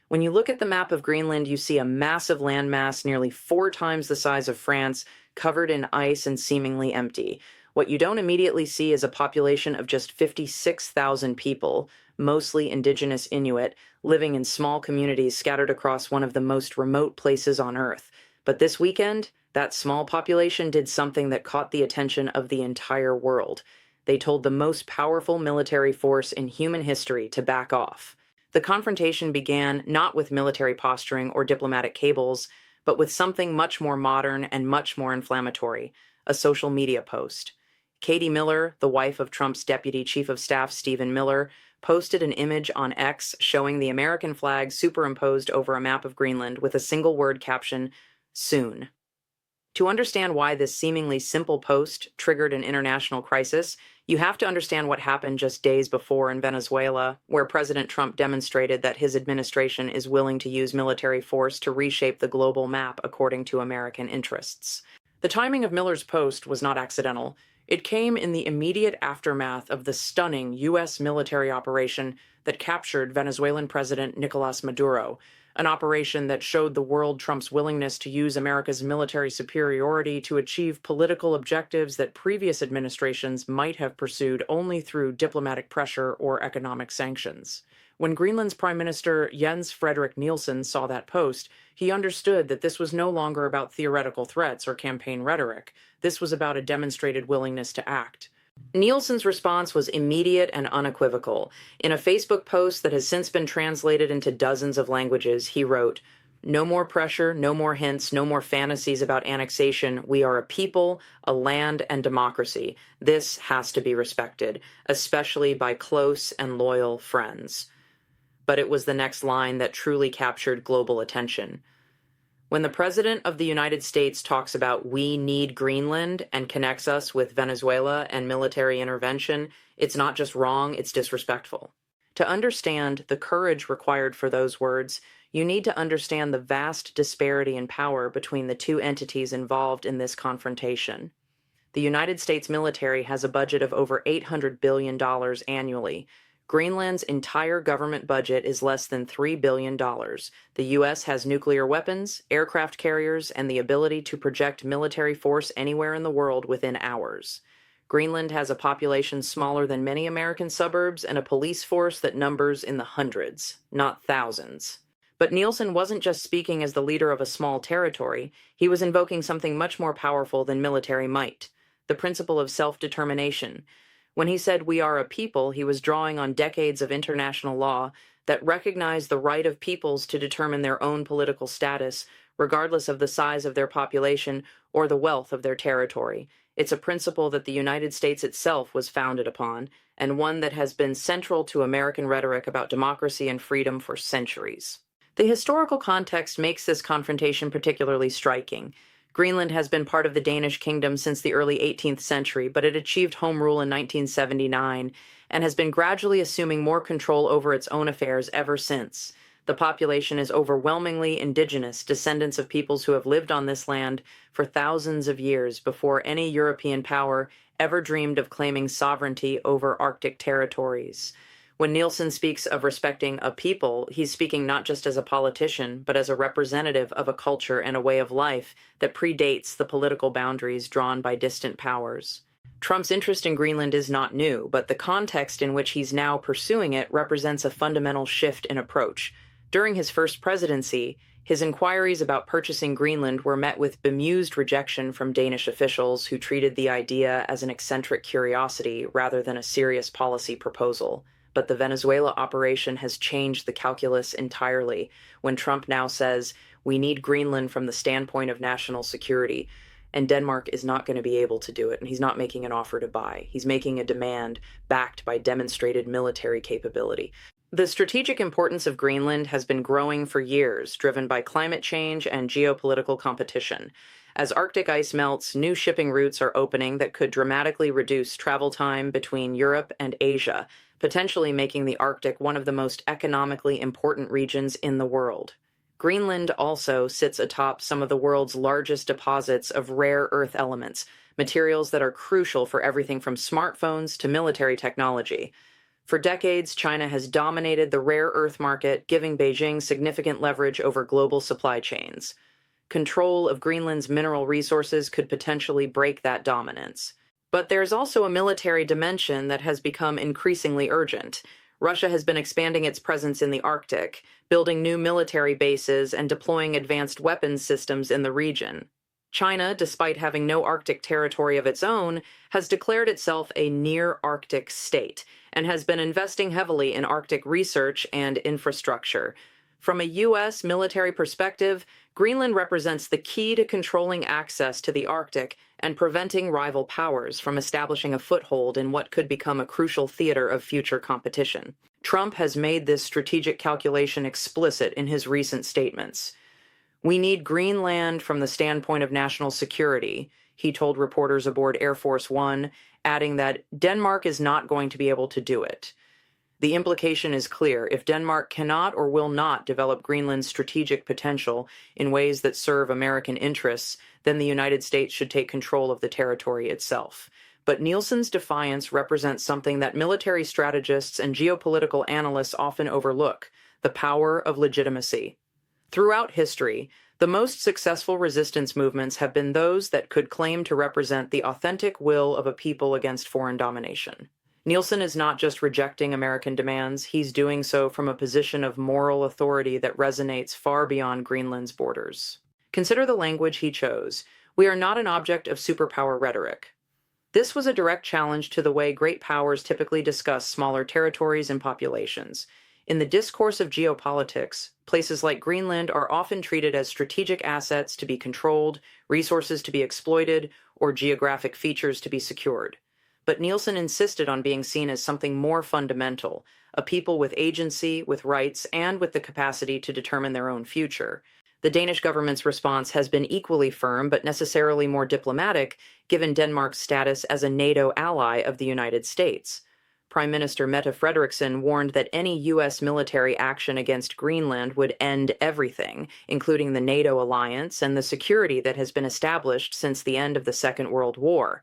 When you look at the map of Greenland, you see a massive landmass nearly 4 times the size of France, covered in ice and seemingly empty. What you don't immediately see is a population of just 56,000 people, mostly indigenous Inuit, living in small communities scattered across one of the most remote places on Earth. But this weekend, that small population did something that caught the attention of the entire world. They told the most powerful military force in human history to back off. The confrontation began not with military posturing or diplomatic cables, but with something much more modern and much more inflammatory: a social media post. Katie Miller, the wife of Trump's Deputy Chief of Staff Stephen Miller, posted an image on X showing the American flag superimposed over a map of Greenland with a single word caption, "Soon." To understand why this seemingly simple post triggered an international crisis, you have to understand what happened just days before in Venezuela, where President Trump demonstrated that his administration is willing to use military force to reshape the global map according to American interests. The timing of Miller's post was not accidental. It came in the immediate aftermath of the stunning U.S. military operation that captured Venezuelan President Nicolas Maduro, an operation that showed the world Trump's willingness to use America's military superiority to achieve political objectives that previous administrations might have pursued only through diplomatic pressure or economic sanctions. When Greenland's Prime Minister Jens Frederik Nielsen saw that post, he understood that this was no longer about theoretical threats or campaign rhetoric. This was about a demonstrated willingness to act. Nielsen's response was immediate and unequivocal. In a Facebook post that has since been translated into dozens of languages, he wrote, "No more pressure, no more hints, no more fantasies about annexation. We are a people, a land, and democracy. This has to be respected, especially by close and loyal friends." But it was the next line that truly captured global attention. When the President of the United States talks about "we need Greenland" and connects us with Venezuela and military intervention, it's not just wrong, it's disrespectful. To understand the courage required for those words, you need to understand the vast disparity in power between the two entities involved in this confrontation. The United States military has a budget of over $800 billion annually. Greenland's entire government budget is less than $3 billion. The U.S. has nuclear weapons, aircraft carriers, and the ability to project military force anywhere in the world within hours. Greenland has a population smaller than many American suburbs and a police force that numbers in the hundreds, not thousands. But Nielsen wasn't just speaking as the leader of a small territory. He was invoking something much more powerful than military might: the principle of self-determination. When he said "we are a people," he was drawing on decades of international law that recognize the right of peoples to determine their own political status, regardless of the size of their population or the wealth of their territory. It's a principle that the United States itself was founded upon, and one that has been central to American rhetoric about democracy and freedom for centuries. The historical context makes this confrontation particularly striking. Greenland has been part of the Danish kingdom since the early 18th century, but it achieved home rule in 1979 and has been gradually assuming more control over its own affairs ever since. The population is overwhelmingly indigenous, descendants of peoples who have lived on this land for thousands of years before any European power ever dreamed of claiming sovereignty over Arctic territories. When Nielsen speaks of respecting a people, he's speaking not just as a politician, but as a representative of a culture and a way of life that predates the political boundaries drawn by distant powers. Trump's interest in Greenland is not new, but the context in which he's now pursuing it represents a fundamental shift in approach. During his first presidency, his inquiries about purchasing Greenland were met with bemused rejection from Danish officials who treated the idea as an eccentric curiosity rather than a serious policy proposal. But the Venezuela operation has changed the calculus entirely when Trump now says, "We need Greenland from the standpoint of national security," and Denmark is not going to be able to do it, and he's not making an offer to buy. He's making a demand backed by demonstrated military capability. The strategic importance of Greenland has been growing for years, driven by climate change and geopolitical competition. As Arctic ice melts, new shipping routes are opening that could dramatically reduce travel time between Europe and Asia, potentially making the Arctic one of the most economically important regions in the world. Greenland also sits atop some of the world's largest deposits of rare earth elements, materials that are crucial for everything from smartphones to military technology. For decades, China has dominated the rare earth market, giving Beijing significant leverage over global supply chains. Control of Greenland's mineral resources could potentially break that dominance. But there's also a military dimension that has become increasingly urgent. Russia has been expanding its presence in the Arctic, building new military bases and deploying advanced weapons systems in the region. China, despite having no Arctic territory of its own, has declared itself a near-Arctic state and has been investing heavily in Arctic research and infrastructure. From a U.S. military perspective, Greenland represents the key to controlling access to the Arctic and preventing rival powers from establishing a foothold in what could become a crucial theater of future competition. Trump has made this strategic calculation explicit in his recent statements. "We need Greenland from the standpoint of national security," he told reporters aboard Air Force One, adding that Denmark is not going to be able to do it. The implication is clear. If Denmark cannot or will not develop Greenland's strategic potential in ways that serve American interests, then the United States should take control of the territory itself. But Nielsen's defiance represents something that military strategists and geopolitical analysts often overlook: the power of legitimacy. Throughout history, the most successful resistance movements have been those that could claim to represent the authentic will of a people against foreign domination. Nielsen is not just rejecting American demands, he's doing so from a position of moral authority that resonates far beyond Greenland's borders. Consider the language he chose. "We are not an object of superpower rhetoric." This was a direct challenge to the way great powers typically discuss smaller territories and populations. In the discourse of geopolitics, places like Greenland are often treated as strategic assets to be controlled, resources to be exploited, or geographic features to be secured. But Nielsen insisted on being seen as something more fundamental: a people with agency, with rights, and with the capacity to determine their own future. The Danish government's response has been equally firm but necessarily more diplomatic, given Denmark's status as a NATO ally of the United States. Prime Minister Mette Frederiksen warned that any U.S. military action against Greenland would end everything, including the NATO alliance and the security that has been established since the end of the Second World War.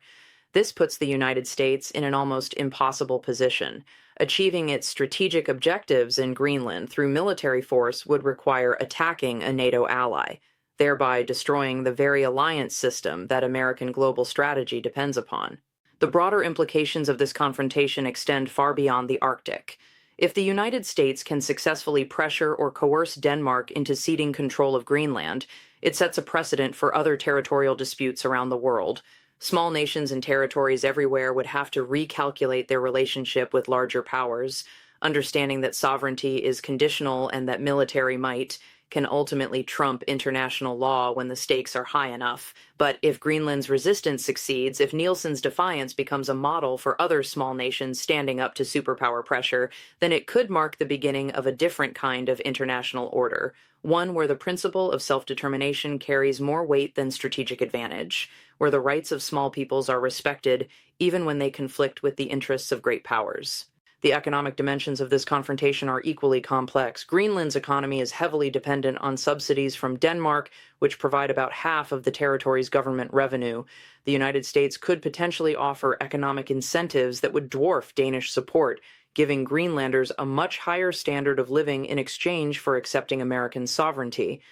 This puts the United States in an almost impossible position. Achieving its strategic objectives in Greenland through military force would require attacking a NATO ally, thereby destroying the very alliance system that American global strategy depends upon. The broader implications of this confrontation extend far beyond the Arctic. If the United States can successfully pressure or coerce Denmark into ceding control of Greenland, it sets a precedent for other territorial disputes around the world. Small nations and territories everywhere would have to recalculate their relationship with larger powers, understanding that sovereignty is conditional and that military might can ultimately trump international law when the stakes are high enough. But if Greenland's resistance succeeds, if Nielsen's defiance becomes a model for other small nations standing up to superpower pressure, then it could mark the beginning of a different kind of international order, one where the principle of self-determination carries more weight than strategic advantage, where the rights of small peoples are respected even when they conflict with the interests of great powers. The economic dimensions of this confrontation are equally complex. Greenland's economy is heavily dependent on subsidies from Denmark, which provide about half of the territory's government revenue. The United States could potentially offer economic incentives that would dwarf Danish support, giving Greenlanders a much higher standard of living in exchange for accepting American sovereignty.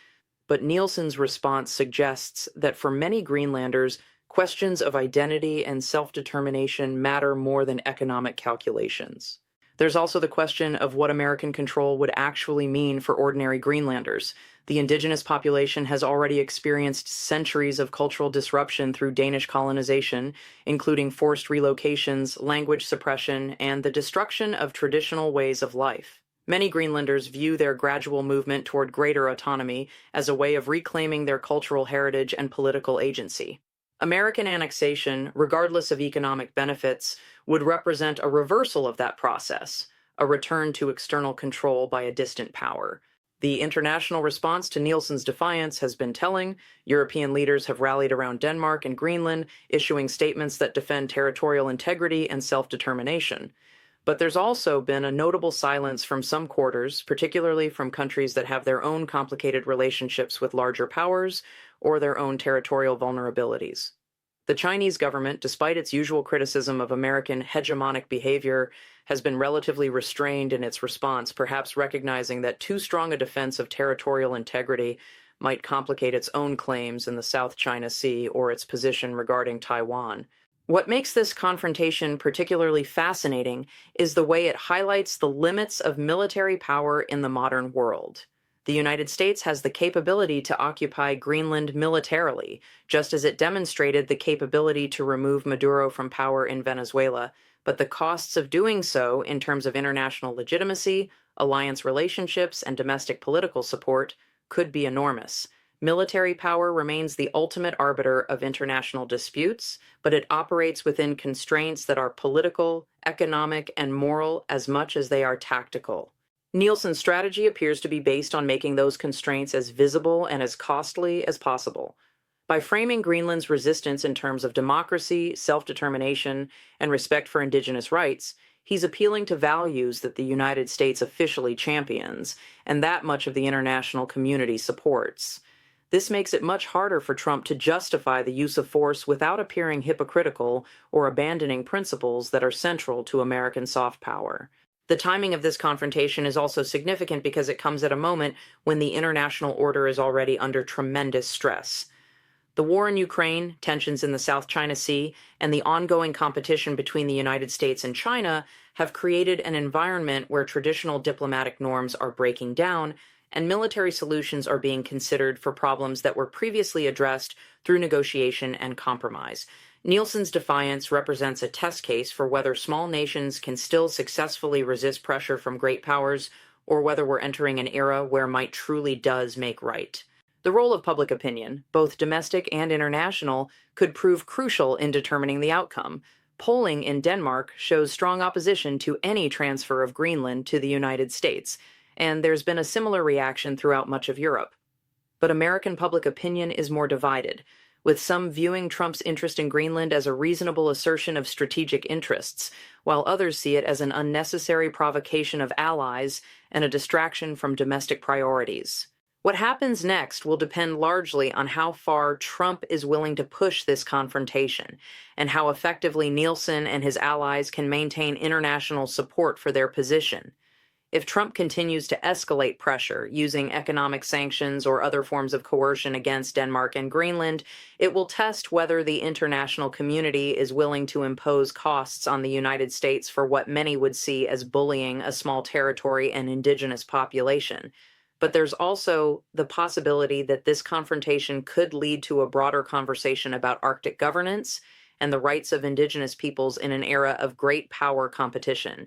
But Nielsen's response suggests that for many Greenlanders, questions of identity and self-determination matter more than economic calculations. There's also the question of what American control would actually mean for ordinary Greenlanders. The indigenous population has already experienced centuries of cultural disruption through Danish colonization, including forced relocations, language suppression, and the destruction of traditional ways of life. Many Greenlanders view their gradual movement toward greater autonomy as a way of reclaiming their cultural heritage and political agency. American annexation, regardless of economic benefits, would represent a reversal of that process, a return to external control by a distant power. The international response to Nielsen's defiance has been telling. European leaders have rallied around Denmark and Greenland, issuing statements that defend territorial integrity and self-determination. But there's also been a notable silence from some quarters, particularly from countries that have their own complicated relationships with larger powers or their own territorial vulnerabilities. The Chinese government, despite its usual criticism of American hegemonic behavior, has been relatively restrained in its response, perhaps recognizing that too strong a defense of territorial integrity might complicate its own claims in the South China Sea or its position regarding Taiwan. What makes this confrontation particularly fascinating is the way it highlights the limits of military power in the modern world. The United States has the capability to occupy Greenland militarily, just as it demonstrated the capability to remove Maduro from power in Venezuela, but the costs of doing so in terms of international legitimacy, alliance relationships, and domestic political support could be enormous. Military power remains the ultimate arbiter of international disputes, but it operates within constraints that are political, economic, and moral as much as they are tactical. Nielsen's strategy appears to be based on making those constraints as visible and as costly as possible. By framing Greenland's resistance in terms of democracy, self-determination, and respect for indigenous rights, he's appealing to values that the United States officially champions, and that much of the international community supports. This makes it much harder for Trump to justify the use of force without appearing hypocritical or abandoning principles that are central to American soft power. The timing of this confrontation is also significant because it comes at a moment when the international order is already under tremendous stress. The war in Ukraine, tensions in the South China Sea, and the ongoing competition between the United States and China have created an environment where traditional diplomatic norms are breaking down and military solutions are being considered for problems that were previously addressed through negotiation and compromise. Nielsen's defiance represents a test case for whether small nations can still successfully resist pressure from great powers, or whether we're entering an era where might truly does make right. The role of public opinion, both domestic and international, could prove crucial in determining the outcome. Polling in Denmark shows strong opposition to any transfer of Greenland to the United States, and there's been a similar reaction throughout much of Europe. But American public opinion is more divided, with some viewing Trump's interest in Greenland as a reasonable assertion of strategic interests, while others see it as an unnecessary provocation of allies and a distraction from domestic priorities. What happens next will depend largely on how far Trump is willing to push this confrontation, and how effectively Nielsen and his allies can maintain international support for their position. If Trump continues to escalate pressure using economic sanctions or other forms of coercion against Denmark and Greenland, it will test whether the international community is willing to impose costs on the United States for what many would see as bullying a small territory and indigenous population. But there's also the possibility that this confrontation could lead to a broader conversation about Arctic governance and the rights of indigenous peoples in an era of great power competition.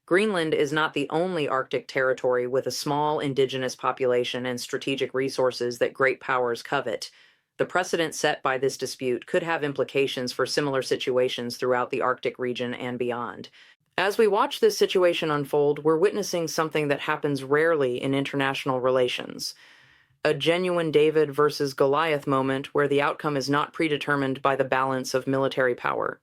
Greenland is not the only Arctic territory with a small indigenous population and strategic resources that great powers covet. The precedent set by this dispute could have implications for similar situations throughout the Arctic region and beyond. As we watch this situation unfold, we're witnessing something that happens rarely in international relations. A genuine David versus Goliath moment where the outcome is not predetermined by the balance of military power.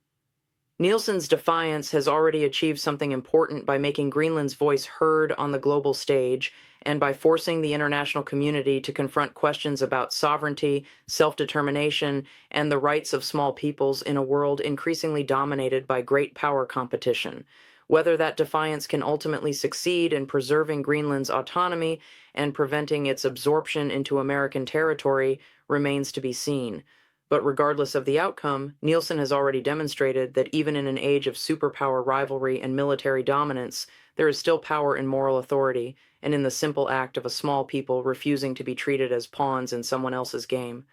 Nielsen's defiance has already achieved something important by making Greenland's voice heard on the global stage and by forcing the international community to confront questions about sovereignty, self-determination, and the rights of small peoples in a world increasingly dominated by great power competition. Whether that defiance can ultimately succeed in preserving Greenland's autonomy and preventing its absorption into American territory remains to be seen. But regardless of the outcome, Nielsen has already demonstrated that even in an age of superpower rivalry and military dominance, there is still power in moral authority and in the simple act of a small people refusing to be treated as pawns in someone else's game.